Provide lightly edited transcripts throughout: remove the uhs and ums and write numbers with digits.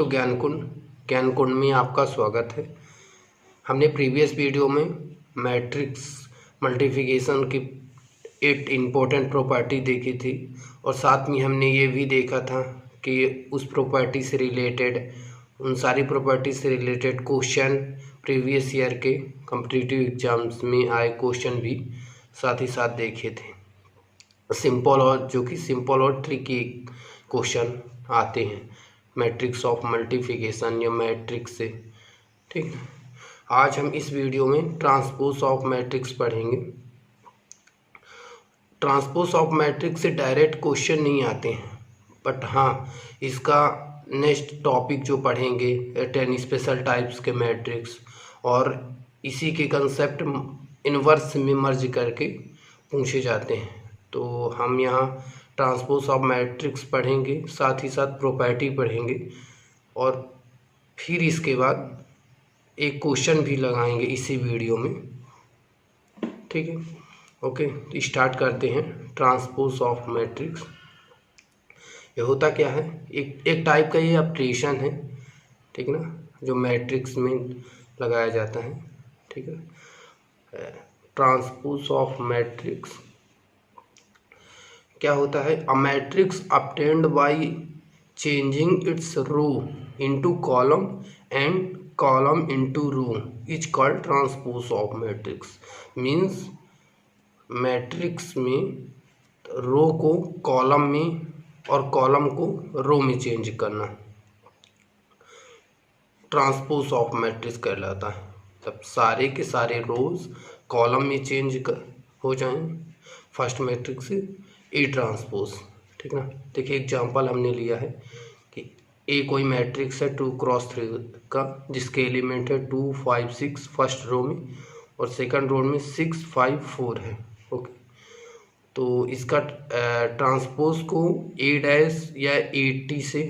To ज्ञान कुंड में आपका स्वागत है। हमने प्रीवियस वीडियो में मैट्रिक्स मल्टीप्लिकेशन की 8 इम्पोर्टेंट प्रॉपर्टी देखी थी और साथ में हमने ये भी देखा था कि उस प्रॉपर्टी से रिलेटेड उन सारी प्रॉपर्टी से रिलेटेड क्वेश्चन प्रीवियस ईयर के कॉम्पिटिटिव एग्जाम्स में आए क्वेश्चन भी साथ ही साथ देखे थे। सिंपल और ट्रिकी क्वेश्चन आते हैं मैट्रिक्स ऑफ मल्टीप्लिकेशन या मैट्रिक्स से। ठीक है, आज हम इस वीडियो में ट्रांसपोज ऑफ मैट्रिक्स पढ़ेंगे। ट्रांसपोज ऑफ मैट्रिक्स से डायरेक्ट क्वेश्चन नहीं आते हैं, बट हाँ इसका नेक्स्ट टॉपिक जो पढ़ेंगे 10 स्पेशल टाइप्स के मैट्रिक्स और इसी के कंसेप्ट इनवर्स में मर्ज करके पूछे जाते हैं। तो हम यहाँ ट्रांसपोज ऑफ मैट्रिक्स पढ़ेंगे, साथ ही साथ प्रॉपर्टी पढ़ेंगे और फिर इसके बाद एक क्वेश्चन भी लगाएंगे इसी वीडियो में। ठीक है, ओके, तो स्टार्ट करते हैं। ट्रांसपोज ऑफ मैट्रिक्स ये होता क्या है, एक टाइप का ये ऑपरेशन है, ठीक है ना, जो मैट्रिक्स में लगाया जाता है। ठीक है, ट्रांसपोज ऑफ मैट्रिक्स क्या होता है, a matrix obtained by changing its row into column and column into row is called transpose of matrix. Means matrix में रो को कॉलम में और कॉलम को रो में चेंज करना ट्रांसपोज ऑफ मैट्रिक्स कहलाता है। तब सारे के सारे रोज कॉलम में चेंज हो जाएं फर्स्ट मैट्रिक्स से ए ट्रांसपोज। ठीक ना, देखिए एग्जांपल हमने लिया है कि ए कोई मैट्रिक्स है 2x3 का, जिसके एलिमेंट है 2 5 6 फर्स्ट रो में और सेकंड रो में 6 5 4 है। ओके, तो इसका ट्रांसपोज को ए डैश या ए टी से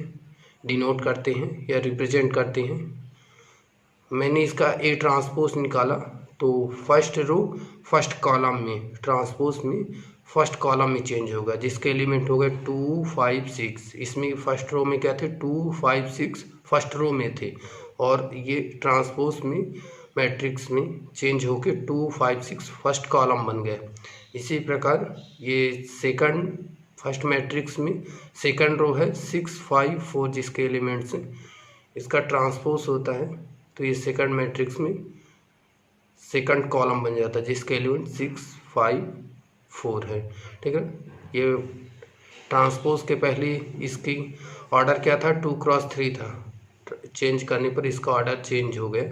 डिनोट करते हैं या रिप्रेजेंट करते हैं। मैंने इसका ए ट्रांसपोज निकाला तो फर्स्ट रो फर्स्ट कॉलम में ट्रांसपोज में फर्स्ट कॉलम में चेंज होगा, जिसके एलिमेंट हो गए 2 5 6। इसमें फर्स्ट रो में क्या थे, 2 5 6 फर्स्ट रो में थे और ये ट्रांसपोज में मैट्रिक्स में चेंज होके 2 5 6 फर्स्ट कॉलम बन गए। इसी प्रकार ये सेकंड फर्स्ट मैट्रिक्स में सेकंड रो है 6 5 4, जिसके एलिमेंट्स हैं, इसका ट्रांसपोज होता है तो ये सेकंड मैट्रिक्स में सेकंड कॉलम बन जाता है, जिसके एलिमेंट 6 5 4 है। ठीक है, ये ट्रांसपोज के पहले इसकी ऑर्डर क्या था, 2x3 था, चेंज करने पर इसका ऑर्डर चेंज हो गया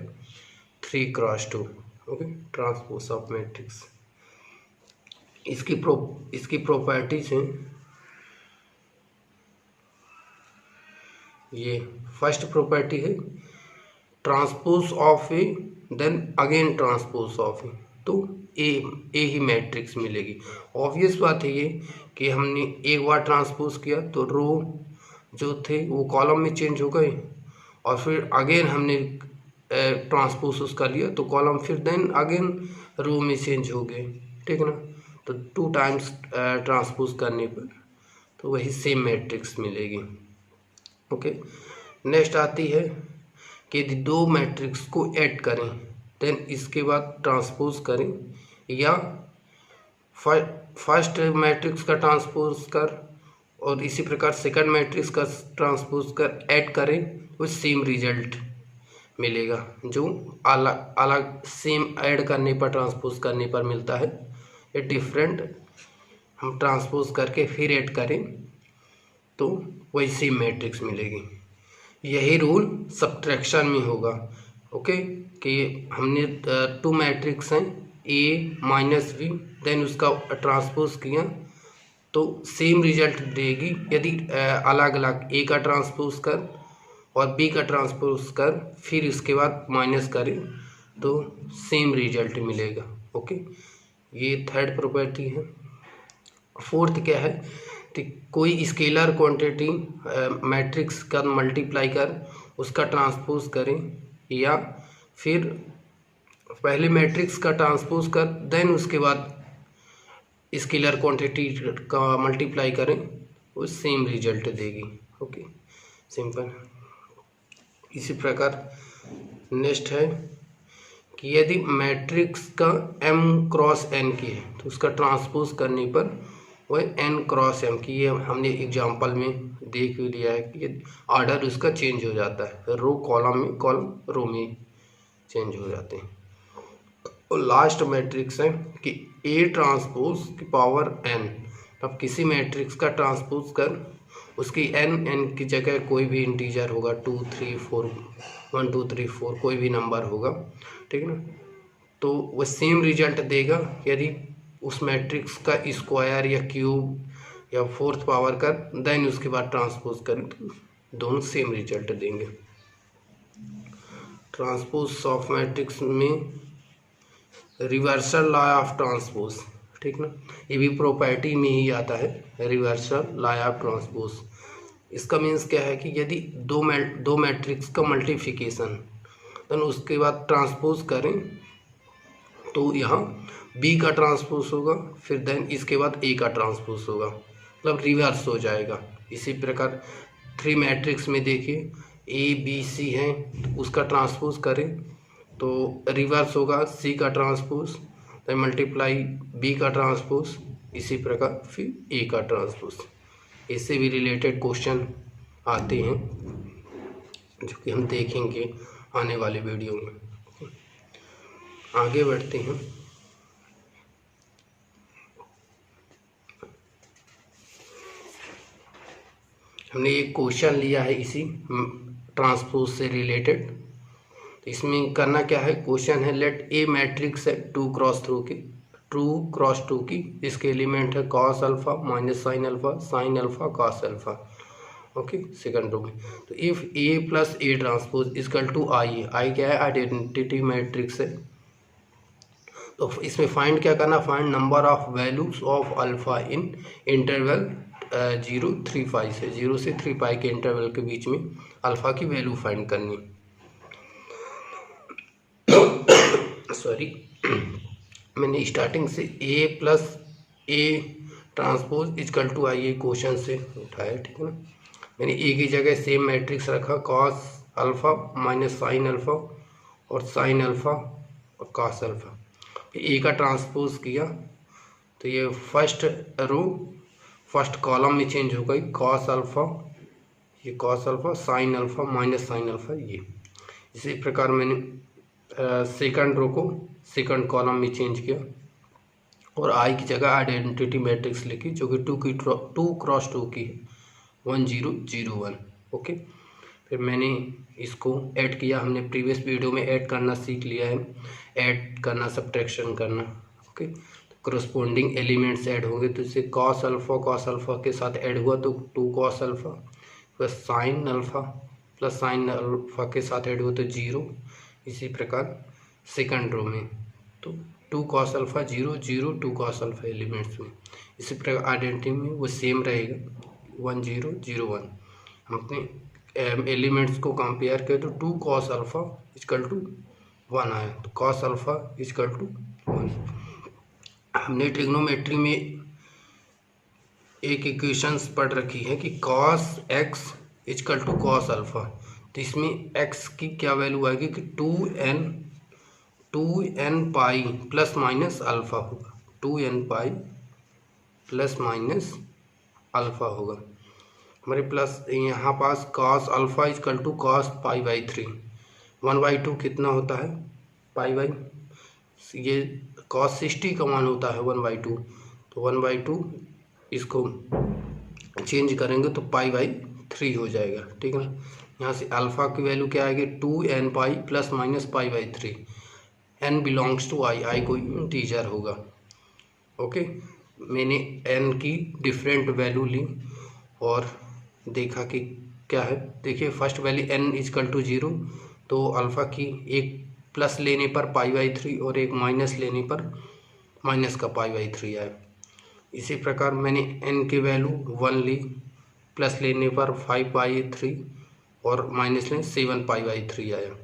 3x2। Okay, transpose of matrix इसकी प्रॉपर्टीज हैं। ये फर्स्ट प्रॉपर्टी है transpose of A then again transpose of A, तो ए ही मैट्रिक्स मिलेगी। ऑब्वियस बात है ये कि हमने एक बार ट्रांसपोज किया तो रो जो थे वो कॉलम में चेंज हो गए और फिर अगेन हमने ट्रांसपोज कर लिया तो कॉलम फिर देन अगेन रो में चेंज हो गए। ठीक है ना, तो 2 टाइम्स ट्रांसपोज करने पर तो वही सेम मैट्रिक्स मिलेगी। ओके, नेक्स्ट आती है कि यदि 2 मैट्रिक्स को ऐड करें देन इसके बाद ट्रांसपोज करें या फर्स्ट मैट्रिक्स का ट्रांसपोज कर और इसी प्रकार सेकंड मैट्रिक्स का ट्रांसपोज कर ऐड करें तो सेम रिजल्ट मिलेगा, जो अलग अलग सेम ऐड करने पर ट्रांसपोज करने पर मिलता है। ये डिफरेंट हम ट्रांसपोज करके फिर ऐड करें तो वही सेम मैट्रिक्स मिलेगी। यही रूल सब्ट्रैक्शन में होगा। ओके, कि हमने 2 मैट्रिक्स हैं ए माइनस बी, देन उसका ट्रांसपोज किया तो सेम रिजल्ट देगी यदि अलग अलग ए का ट्रांसपोज कर और बी का ट्रांसपोज कर फिर उसके बाद माइनस करें तो सेम रिजल्ट मिलेगा। ओके, ये थर्ड प्रॉपर्टी है। फोर्थ क्या है, तो कोई स्केलर क्वांटिटी मैट्रिक्स का मल्टीप्लाई कर उसका ट्रांसपोज करें या फिर पहले मैट्रिक्स का ट्रांसपोज कर देन उसके बाद स्केलर क्वांटिटी का मल्टीप्लाई करें वो सेम रिजल्ट देगी। Okay, simple. इसी प्रकार नेक्स्ट है कि यदि मैट्रिक्स का m क्रॉस n की है तो उसका ट्रांसपोज करने पर वह n क्रॉस m की, ये हमने एग्जांपल में देख भी लिया है कि ऑर्डर उसका चेंज हो जाता है, रो कॉलम में, कॉलम रो में चेंज हो जाते हैं। और लास्ट मैट्रिक्स है कि a ट्रांसपोज की पावर n, अब किसी मैट्रिक्स का ट्रांसपोज कर उसकी n की जगह कोई भी इंटीजर होगा, 2 3 4 1 2 3 4 कोई भी नंबर होगा, ठीक है ना, तो वह सेम रिजल्ट देगा यदि उस मैट्रिक्स का स्क्वायर या क्यूब या फोर्थ पावर कर देन उसके बाद ट्रांसपोज करें तो दोनों सेम रिजल्ट देंगे। ट्रांसपोज ऑफ मैट्रिक्स में रिवर्सल लॉ ऑफ ट्रांसपोज, ठीक ना, ये भी प्रॉपर्टी में ही आता है, रिवर्सल लॉ ऑफ ट्रांसपोज। इसका मीन्स क्या है कि यदि दो मैट्रिक्स का मल्टीप्लिकेशन देन उसके बाद ट्रांसपोज करें तो यहाँ बी का ट्रांसपोज होगा, फिर देन इसके बाद ए का ट्रांसपोज होगा, मतलब रिवर्स हो जाएगा। इसी प्रकार 3 मैट्रिक्स में देखिए ए बी सी है, उसका ट्रांसपोज करें तो रिवर्स होगा सी का ट्रांसपोज, देन मल्टीप्लाई बी का ट्रांसपोज, इसी प्रकार फिर ए का ट्रांसपोज। इससे भी रिलेटेड क्वेश्चन आते हैं जो कि हम देखेंगे आने वाले वीडियो में। आगे बढ़ते हैं। हमने एक क्वेश्चन लिया है इसी ट्रांसपोज से रिलेटेड, तो इसमें करना क्या है, क्वेश्चन है लेट ए मैट्रिक्स है 2 क्रॉस 2 की, इसके एलिमेंट है cos alpha minus sine alpha cos alpha, okay, second row में। तो if A plus A transpose equal to I क्या है, आइडेंटिटी मैट्रिक्स है, तो इसमें फाइंड क्या करना, find number of values of alpha in interval 0 3 5 से 0 से 3 पाई के इंटरवल के बीच में अल्फा की वैल्यू फाइंड करनी। सॉरी मैंने स्टार्टिंग से A plus A transpose equal to I ये क्वेश्चन से उठाया, ठीक है ना। मैंने ए की जगह सेम मैट्रिक्स रखा, cos alpha minus sine alpha और साइन अल्फा और कॉस अल्फा। ए का ट्रांसपोज किया तो ये फर्स्ट रो फर्स्ट कॉलम में चेंज हो गई, कॉस अल्फा, ये cos alpha, sine alpha minus sine alpha ये। इसी प्रकार मैंने सेकंड रो को सेकंड कॉलम में चेंज किया और आई की जगह आइडेंटिटी मैट्रिक्स लिखी जो कि 2 क्रॉस 2 की है, 1 0 0 1, ओके। फिर मैंने इसको ऐड किया, हमने प्रीवियस वीडियो में ऐड करना सीख लिया है, ऐड करना सब्ट्रैक्शन करना, ओके। तो करस्पॉन्डिंग एलिमेंट्स ऐड होंगे, तो इससे कॉस अल्फा के साथ ऐड हुआ तो 2 cos alpha, plus sine alpha plus sine alpha के साथ ऐड हुआ तो 0। इसी प्रकार सेकंड रो में तो 2 cos alpha 0 0 2 cos alpha elements में। इसी प्रकार आइडेंटिटी में वो सेम रहेगा 1 0 0 1। हम अपने एलिमेंट्स को कंपेयर करें तो 2 कॉस अल्फा इक्वल टू 1 आया, तो कॉस अल्फा इक्वल टू 1। हमने ट्रिग्नोमेट्री में एक इक्वेशंस पढ़ रखी है कि cos x equal to cos alpha, तो इसमें x की क्या वैल्यू आएगी कि 2n pi plus minus alpha होगा, 2n pi plus minus alpha होगा हमारे, प्लस यहाँ पास cos alpha equal to cos pi by 3, 1/2 कितना होता है पाई बाई, ये cos 60 का मान होता है 1/2, तो 1/2 इसको चेंज करेंगे तो पाई बाई 3 हो जाएगा, ठीक है ना। यहाँ से अल्फ़ा की वैल्यू क्या आएगी 2n pi plus minus pi by 3, n belongs to I कोई इंटीजर होगा, ओके। मैंने n की डिफरेंट वैल्यू ली और देखा कि क्या है, देखिए first value n equal to 0, तो अल्फ़ा की एक प्लस लेने पर पाई बाई 3 और एक माइनस लेने पर माइनस का पाई बाई 3 आया। इसी प्रकार मैंने n की वैल्यू 1 ली, प्लस लेने पर 5 पाई 3 और माइनस लें 7 पाई बाई 3 आया।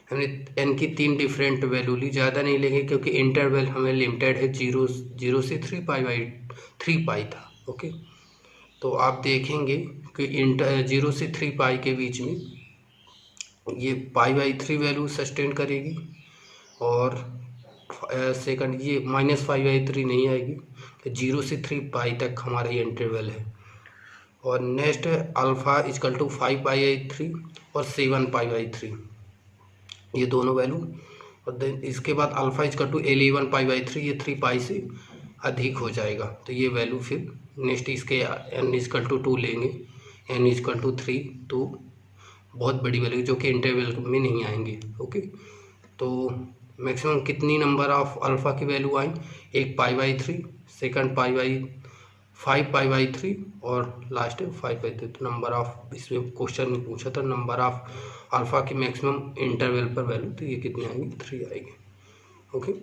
हमने n की 3 डिफरेंट वैल्यू ली, ज़्यादा नहीं लेंगे क्योंकि इंटरवल हमें लिमिटेड है, 0 से 3 पाई था, ओके। तो आप देखेंगे कि 0 से 3 पाई के बीच में ये π/3 वैल्यू सस्टेन करेगी, और सेकंड ये -5/3 नहीं आएगी, 0 से 3 पाई तक हमारा ये इंटरवल है। और नेक्स्ट है अल्फ़ा इजकल टू 5π/3 और 7π/3, ये दोनों वैल्यू। और देन इसके बाद अल्फ़ा इजकल टू 11π/3, ये 3 पाई से अधिक हो जाएगा, तो ये वैल्यू फिर नेक्स्ट इसके n इजकल टू 2 लेंगे, n इजकल टू 3, तो बहुत बड़ी वैल्यू जो कि इंटरवल में नहीं आएंगे। ओके, तो मैक्सिमम कितनी नंबर ऑफ अल्फ़ा की वैल्यू आई, एक π/3, सेकंड 5π/3 और लास्ट 5/3। तो नंबर ऑफ, इसमें क्वेश्चन में पूछा था नंबर ऑफ अल्फ़ा की मैक्सिमम इंटरवल पर वैल्यू, तो ये कितनी आएगी, 3 आएगी। ओके,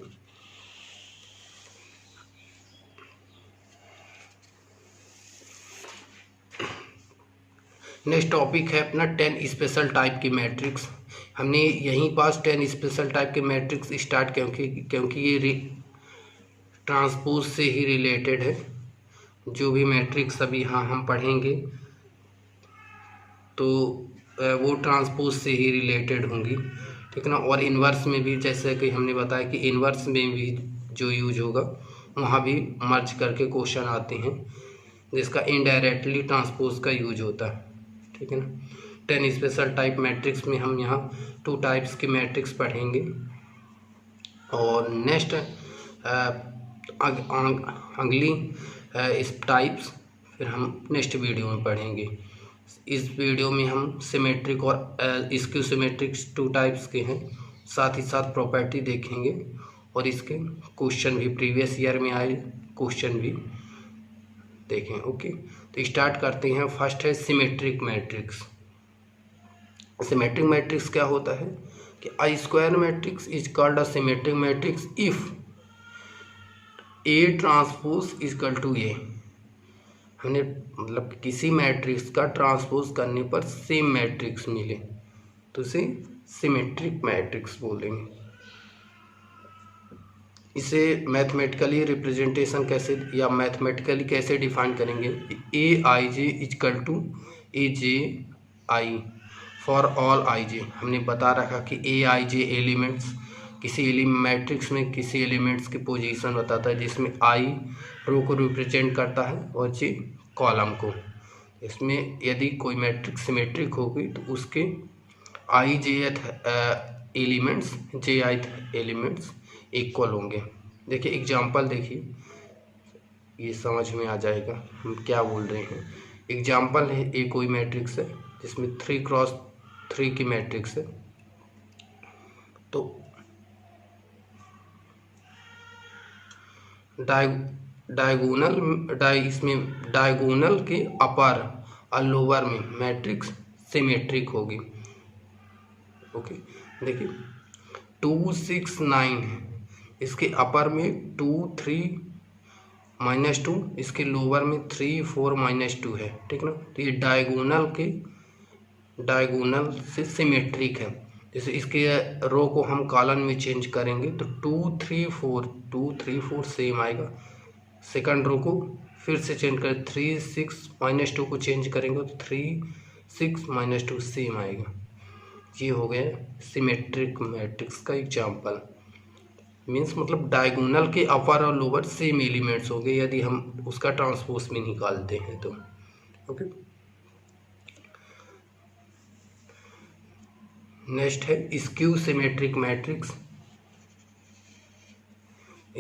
नेक्स्ट टॉपिक है अपना 10 स्पेशल टाइप की मैट्रिक्स। हमने यहीं पास 10 स्पेशल टाइप के मैट्रिक्स स्टार्ट क्योंकि ये ट्रांसपोज से ही रिलेटेड है। जो भी मैट्रिक्स अभी यहाँ हम पढ़ेंगे तो वो ट्रांसपोज से ही रिलेटेड होंगी, ठीक है ना। और इन्वर्स में भी, जैसे कि हमने बताया कि इन्वर्स में भी जो यूज होगा वहाँ भी मर्ज करके क्वेश्चन आते हैं, जिसका इनडायरेक्टली ट्रांसपोज का यूज होता है, ठीक है ना। 10 स्पेशल टाइप मैट्रिक्स में हम यहाँ 2 टाइप्स के मैट्रिक्स पढ़ेंगे, और नेक्स्ट अगली इस टाइप्स फिर हम नेक्स्ट वीडियो में पढ़ेंगे। इस वीडियो में हम सिमेट्रिक और स्क्यू सिमेट्रिक 2 टाइप्स के हैं, साथ ही साथ प्रॉपर्टी देखेंगे, और इसके क्वेश्चन भी, प्रीवियस ईयर में आए क्वेश्चन भी देखें। ओके, तो स्टार्ट करते हैं। फर्स्ट है सिमेट्रिक मैट्रिक्स। सिमेट्रिक मैट्रिक्स क्या होता है कि a square matrix is called a symmetric matrix if A transpose is equal to A. हमने मतलब किसी मैट्रिक्स का ट्रांसपोज करने पर सेम मैट्रिक्स मिले तो उसे सिमेट्रिक मैट्रिक्स बोलेंगे। इसे मैथमेटिकली रिप्रेजेंटेशन कैसे या मैथमेटिकली कैसे डिफाइन करेंगे, A I J is equal to A J I for all I J. हमने बता रखा कि ए आई जे एलिमेंट्स किसी मैट्रिक्स में किसी एलिमेंट्स की पोजीशन बताता है, जिसमें आई रो को रिप्रेजेंट करता है और जे कॉलम को। इसमें यदि कोई मैट्रिक्स सिमेट्रिक होगी तो उसके आई जेथ एलिमेंट्स जे आईथ एलिमेंट्स इक्वल होंगे। देखिए एग्जांपल देखिए, ये समझ में आ जाएगा हम क्या बोल रहे हैं। एग्जांपल है, एक कोई मैट्रिक्स है जिसमें 3x3 की मैट्रिक्स है, तो इसमें डायगोनल के अपर और लोअर में मैट्रिक्स सिमेट्रिक होगी। ओके, देखिए 2 6 9 है, इसके अपर में 2 3 -2, इसके लोअर में 3 4 -2 है, ठीक ना। तो ये डायगोनल से सिमेट्रिक है। जैसे इसके रो को हम कॉलम में चेंज करेंगे तो 2 3 4 सेम आएगा। सेकंड रो को फिर से चेंज करें, 3 6 -2 को चेंज करेंगे तो 3 6 -2 सेम आएगा। ये हो गया सिमेट्रिक मैट्रिक्स का एग्जांपल। मीन्स मतलब डायगोनल के अपर और लोअर सेम एलिमेंट्स हो गए यदि हम उसका ट्रांसपोज में निकालते हैं तो। ओके, नेक्स्ट है skew symmetric matrix.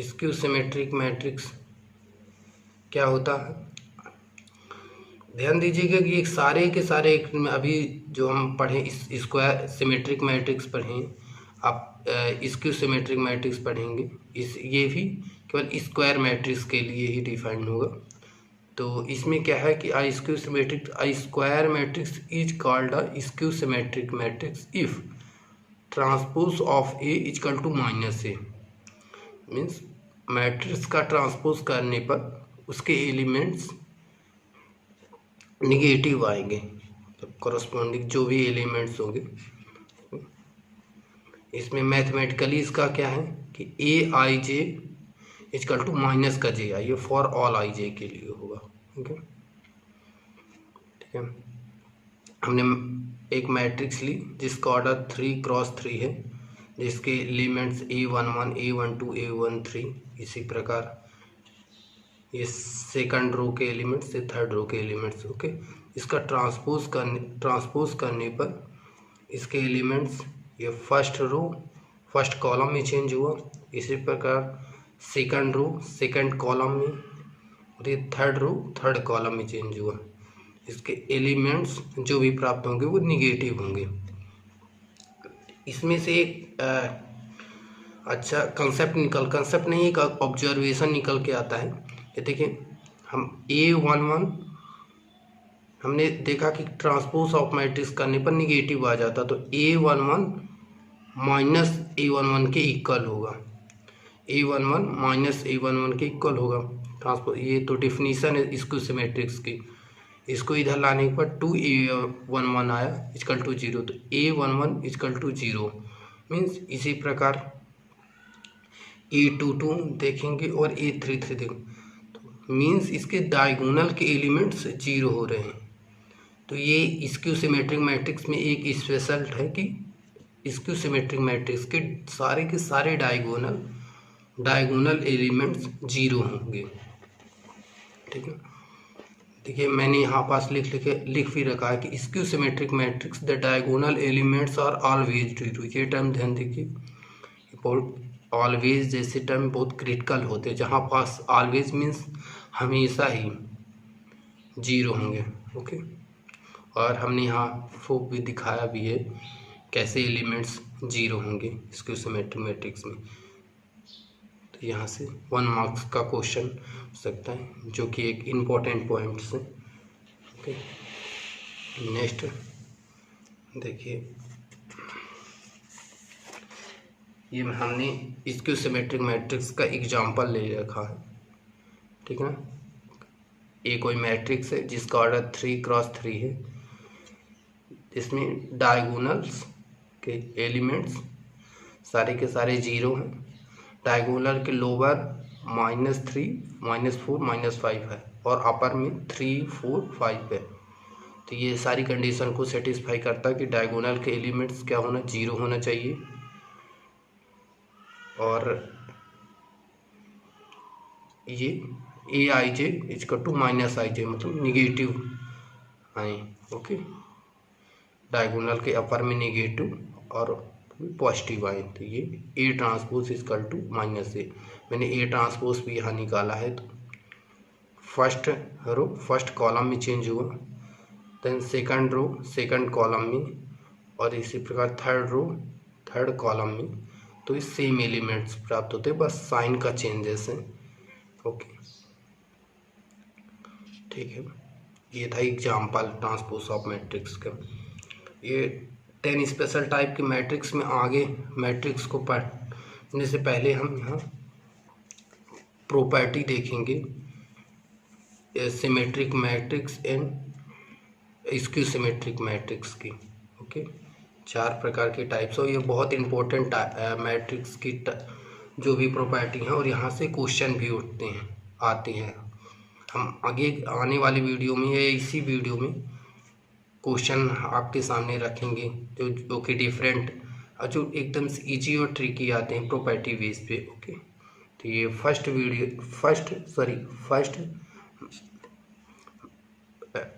Skew symmetric matrix क्या होता है, ध्यान दीजिएगा कि एक सारे के सारे अभी जो हम पढ़े स्क्वायर सिमेट्रिक मैट्रिक्स पढ़ें, आप स्क्यू सिमेट्रिक मैट्रिक्स पढ़ेंगे, ये भी केवल स्क्वायर मैट्रिक्स के लिए ही डिफाइंड होगा। तो इसमें क्या है कि a square matrix is called a skew symmetric matrix if transpose of A is equal to -a। Means matrix का ट्रांसपोज करने पर उसके एलिमेंट्स निगेटिव आएंगे, तो कॉरस्पॉन्डिंग जो भी एलिमेंट्स होंगे। इसमें मैथमेटिकली इसका क्या है कि ए I J is equal to minus का जे आई, ये फॉर ऑल आई जे के लिए होगा। ओके, ठीक है। हमने एक मैट्रिक्स ली जिसका ऑर्डर 3x3 है, जिसके एलिमेंट्स A11, A12, A13, इसी प्रकार ये सेकंड रो के एलिमेंट्स, ये थर्ड रो के एलिमेंट्स। ओके, इसका ट्रांसपोज करने पर इसके एलिमेंट्स ये फर्स्ट रो फर्स्ट कॉलम में चेंज हुआ, इसी प्रकार सेकंड रो सेकंड कॉलम में, और ये थर्ड रो थर्ड कॉलम में चेंज हुआ। इसके एलिमेंट्स जो भी प्राप्त होंगे वो निगेटिव होंगे। इसमें से एक अच्छा कंसेप्ट नहीं, एक ऑब्जर्वेशन निकल के आता है। ये देखिए, हम A11 हमने देखा कि ट्रांसपोज ऑफ मैट्रिक्स करने पर निगेटिव आ जाता, तो A11 माइनस A11 के इक्वल होगा, A11 माइनस A11 के इक्वल होगा ट्रांसपोज। ये तो डिफिनीशन है स्क्यू मैट्रिक्स की। इसको इधर लाने पर 2A11 आया इक्वल टू 0, तो A11 इक्वल टू 0 मीन्स इसी प्रकार A22 देखेंगे और A33 देखेंगे, तो मीन्स इसके डायगोनल के एलिमेंट्स 0 हो रहे हैं। तो ये स्क्यू सिमेट्रिक मैट्रिक्स में एक स्पेशल है कि स्क्यू सिमेट्रिक मैट्रिक्स के सारे डायगोनल एलिमेंट्स 0 होंगे। ठीक है, देखिए मैंने यहाँ पास लिख भी रखा है कि skew symmetric matrix the diagonal elements are always 0। ये टर्म ध्यान देखिए, ऑलवेज जैसे टर्म बहुत क्रिटिकल होते हैं, जहाँ पास ऑलवेज मीन्स हमेशा ही 0 होंगे। ओके, और हमने यहाँ प्रूफ भी दिखाया भी है कैसे एलिमेंट्स 0 होंगे स्क्यू सिमेट्रिक मैट्रिक्स में। तो यहाँ से 1 मार्क्स का क्वेश्चन हो सकता है, जो कि एक इम्पोर्टेंट पॉइंट्स है। ओके, नेक्स्ट देखिए, ये हमने स्क्यू सिमेट्रिक मैट्रिक्स का एग्जांपल ले रखा है। ठीक है ना, ये कोई मैट्रिक्स है जिसका ऑर्डर 3x3 है, इसमें डायगोनल्स के एलिमेंट्स सारे के सारे 0 हैं। डायगोनल के लोअर -3, -4, -5 है, और अपर में 3, 4, 5 है। तो ये सारी कंडीशन को सेटिस्फाई करता है कि डायगोनल के एलिमेंट्स क्या होना, 0 होना चाहिए, और ये Aij इक्वल टू -ij मतलब निगेटिव आए। ओके, डायगोनल के अपर में नेगेटिव और पॉजिटिव आए, तो ये A transpose equal to -A। मैंने A ट्रांसपोज भी यहाँ निकाला है, तो फर्स्ट रो फर्स्ट कॉलम में चेंज हुआ, then second row second column में, और इसी प्रकार थर्ड रो थर्ड कॉलम में। तो इस सेम एलिमेंट्स प्राप्त होते हैं, बस साइन का चेंजेस है। ओके, ठीक है, ये था एग्जाम्पल ट्रांसपोज ऑफ मैट्रिक्स का। ये 10 स्पेशल टाइप के मैट्रिक्स में आगे मैट्रिक्स को पढ़ने से पहले हम यहाँ प्रॉपर्टी देखेंगे symmetric matrix and skew symmetric matrix की। ओके, 4 प्रकार के टाइप्स, और ये बहुत इंपॉर्टेंट मैट्रिक्स की जो भी प्रॉपर्टी हैं, और यहाँ से क्वेश्चन भी आते हैं। हम आगे आने वाली वीडियो में या इसी वीडियो में क्वेश्चन आपके सामने रखेंगे जो कि डिफरेंट, जो एकदम से ईजी और ट्रिकी आते हैं प्रॉपर्टी बेस पे। ओके, तो ये फर्स्ट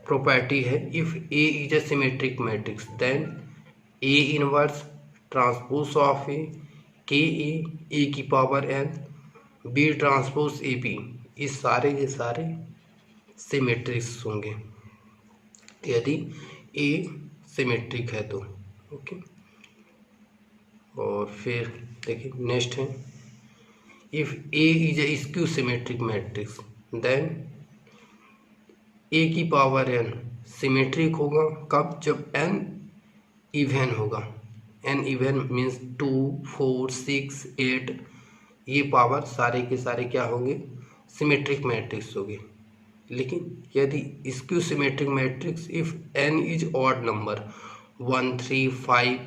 प्रॉपर्टी है, if A is a symmetric matrix then A inverse transpose of A की power n, B transpose AB, इस सारे के सारे सिमेट्रिक्स होंगे यदि A सिमेट्रिक है तो। ओके, और फिर देखिए नेक्स्ट है, if A is a skew symmetric matrix then A की पावर n सिमेट्रिक होगा कब, जब n इवन होगा। n इवन मीन्स 2, 4, 6, 8, ये पावर सारे के सारे क्या होंगे, सिमेट्रिक मैट्रिक्स होंगे। लेकिन यदि skew symmetric matrix if n is odd number 1, 3, 5,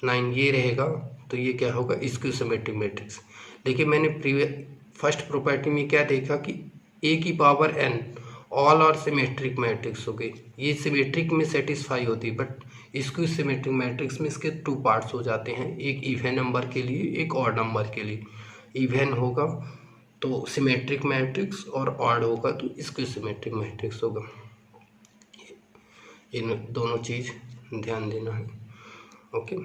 9 ये रहेगा, तो ये क्या होगा, स्क्यू सिमेट्रिक मैट्रिक्स। लेकिन मैंने फर्स्ट प्रॉपर्टी में क्या देखा कि A की पावर n ऑल और सिमेट्रिक मैट्रिक्स हो गई, ये सिमेट्रिक में सेटिस्फाई होती है, बट स्क्यू सिमेट्रिक मैट्रिक्स में इसके 2 पार्ट्स हो जाते हैं, एक इवन नंबर के लिए, एक ऑड नंबर के लिए। इवन होगा तो सिमेट्रिक मैट्रिक्स और ऑड होगा तो स्क्यू सिमेट्रिक मैट्रिक्स होगा। इन दोनों चीज़ ध्यान देना है। ओके,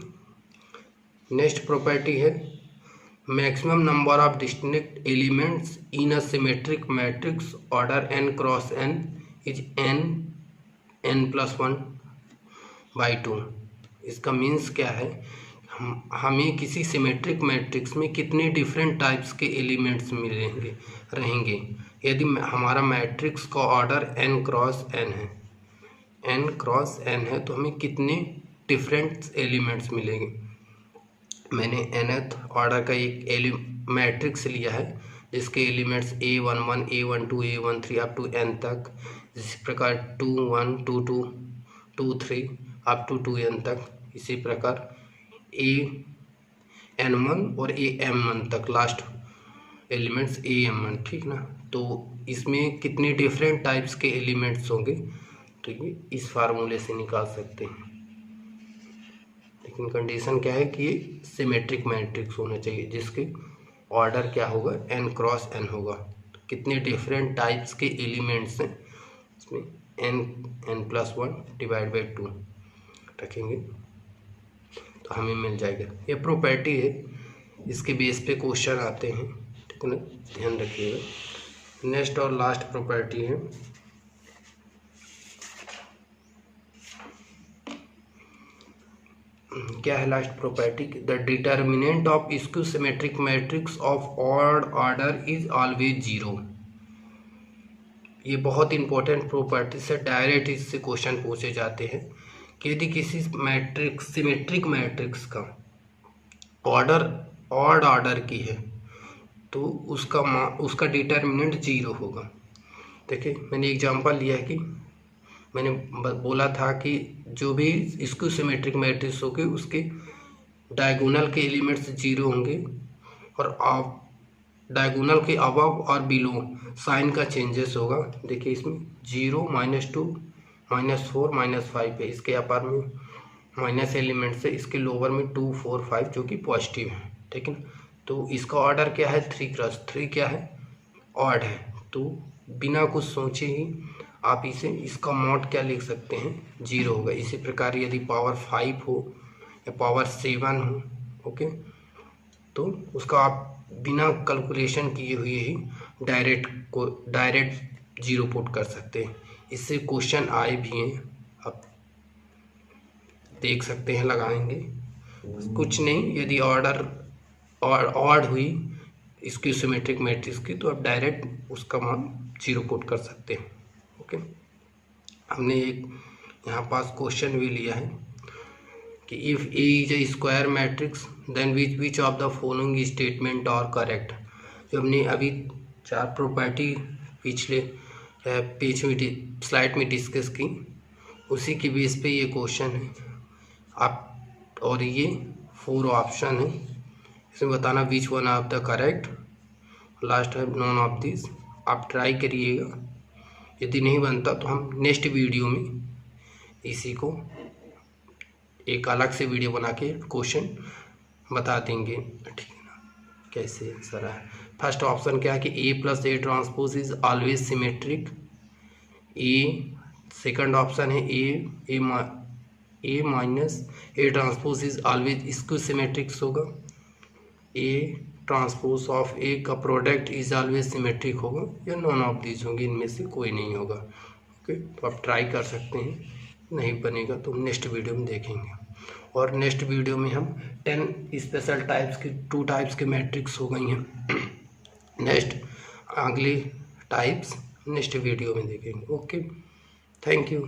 नेक्स्ट प्रॉपर्टी है maximum number of distinct elements in a symmetric matrix order n cross n is n+1/2। इसका मीन्स क्या है, हमें किसी सिमेट्रिक मैट्रिक्स में कितने डिफरेंट टाइप्स के एलिमेंट्स रहेंगे। यदि हमारा मैट्रिक्स का ऑर्डर n क्रॉस n है तो हमें कितने डिफरेंट एलिमेंट्स मिलेंगे। मैंने nth ऑर्डर का एक मैट्रिक्स लिया है जिसके elements a11, a12, a13 up to n तक, इसी प्रकार 21, 22, 23 अप टू 2n तक, इसी प्रकार an1 और am1 तक, लास्ट एलिमेंट्स am1, ठीक ना। तो इसमें कितने डिफरेंट टाइप्स के एलिमेंट्स होंगे तो ये इस फार्मूले से निकाल सकते हैं, लेकिन कंडीशन क्या है कि ये सिमेट्रिक मैट्रिक्स होना चाहिए जिसके ऑर्डर क्या होगा n क्रॉस n होगा। तो कितने डिफरेंट टाइप्स के एलिमेंट्स हैं इसमें n+1/2 रखेंगे तो हमें मिल जाएगा। ये प्रॉपर्टी है, इसके बेस पे क्वेश्चन आते हैं, ठीक है ना, ध्यान रखिएगा। नेक्स्ट और लास्ट प्रॉपर्टी है क्या है last property, the determinant of skew symmetric matrix of odd order is always 0। ये बहुत इंपॉर्टेंट प्रॉपर्टी से डायरेक्ट इससे क्वेश्चन पूछे जाते हैं कि यदि किसी मैट्रिक्स सिमेट्रिक मैट्रिक्स का ऑर्डर ऑड ऑर्डर की है तो उसका डिटर्मिनेंट 0 होगा। देखिए मैंने एग्जांपल लिया है कि मैंने बोला था कि जो भी स्क्यू सिमेट्रिक मैट्रिक्स होगी उसके डायगोनल के एलिमेंट्स 0 होंगे और डायगोनल के अबव और बिलो साइन का चेंजेस होगा। देखिए इसमें 0, -2, -4, -5 है, इसके अपर में माइनस एलिमेंट से, इसके लोअर में 2, 4, 5 जो कि पॉजिटिव है, ठीक है। तो इसका ऑर्डर क्या है 3x3 क्या है ऑड है। तो बिना कुछ सोचे ही आप इसका मॉड क्या लिख सकते हैं 0 होगा। इसी प्रकार यदि पावर 5 हो या पावर 7 हो, ओके, तो उसका आप बिना कैलकुलेशन किए हुए ही डायरेक्ट 0 पुट कर सकते हैं। इससे क्वेश्चन आए भी हैं, आप देख सकते हैं, लगाएंगे कुछ नहीं। यदि ऑर्डर ऑड हुई इसकी सिमेट्रिक मैट्रिक्स की तो आप डायरेक्ट उसका मान 0 पुट कर सकते हैं, ओके। हमने एक यहाँ पास क्वेश्चन भी लिया है कि if A is a square matrix then which of the following statement are correct. जो हमने अभी 4 प्रॉपर्टी पिछले पेज में स्लाइड में डिस्कस की, उसी के बेस पे ये क्वेश्चन है आप, और ये 4 ऑप्शन है, इसमें बताना which one of the correct, last है नॉन ऑफ दिस। आप ट्राई करिएगा, यदि नहीं बनता तो हम नेक्स्ट वीडियो में इसी को एक अलग से वीडियो बना के क्वेश्चन बता देंगे, ठीक है ना, कैसे आंसर है। फर्स्ट ऑप्शन क्या है कि A+A transpose is always symmetric, A. Second option है A-A transpose is always skew symmetrics होगा, A ट्रांसपोज ऑफ A का प्रोडक्ट इज ऑलवेज सिमेट्रिक होगा, या नॉन ऑफ दिस होंगे, इनमें से कोई नहीं होगा, ओके। तो आप ट्राई कर सकते हैं, नहीं बनेगा तो नेक्स्ट वीडियो में देखेंगे। और नेक्स्ट वीडियो में हम 10 स्पेशल टाइप्स के 2 टाइप्स के मैट्रिक्स हो गई हैं नेक्स्ट अगली टाइप्स नेक्स्ट वीडियो में देखेंगे, ओके। Thank you.